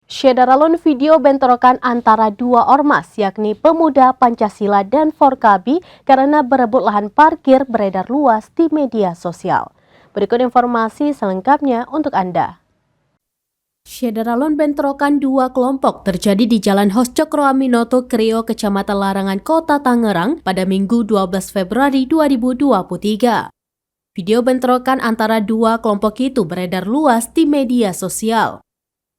Syederalun video bentrokan antara dua ormas yakni Pemuda Pancasila dan Forkabi karena berebut lahan parkir beredar luas di media sosial. Berikut informasi selengkapnya untuk Anda. Syederalun bentrokan dua kelompok terjadi di Jalan Hos Cokroaminoto Krio, Kecamatan Larangan, Kota Tangerang pada Minggu 12 Februari 2023. Video bentrokan antara dua kelompok itu beredar luas di media sosial.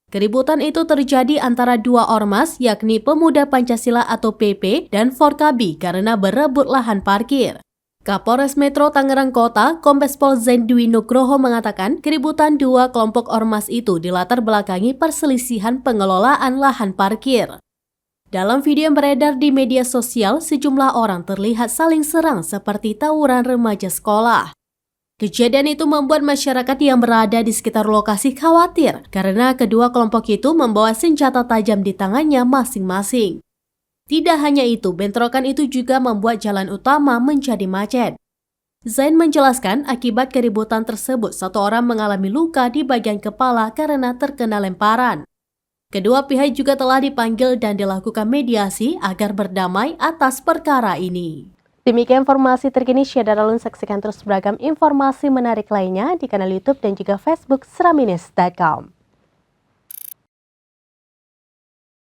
Keributan itu terjadi antara dua ormas yakni Pemuda Pancasila atau PP dan Forkabi karena berebut lahan parkir. Kapolres Metro Tangerang Kota, Kombes Pol Zain Dwi Nugroho mengatakan keributan dua kelompok ormas itu dilatar belakangi perselisihan pengelolaan lahan parkir. Dalam video yang beredar di media sosial, sejumlah orang terlihat saling serang seperti tawuran remaja sekolah. Kejadian itu membuat masyarakat yang berada di sekitar lokasi khawatir karena kedua kelompok itu membawa senjata tajam di tangannya masing-masing. Tidak hanya itu, bentrokan itu juga membuat jalan utama menjadi macet. Zain menjelaskan akibat keributan tersebut satu orang mengalami luka di bagian kepala karena terkena lemparan. Kedua pihak juga telah dipanggil dan dilakukan mediasi agar berdamai atas perkara ini. Demikian informasi terkini Syederalun, saksikan terus beragam informasi menarik lainnya di kanal YouTube dan juga Facebook seraminis.com.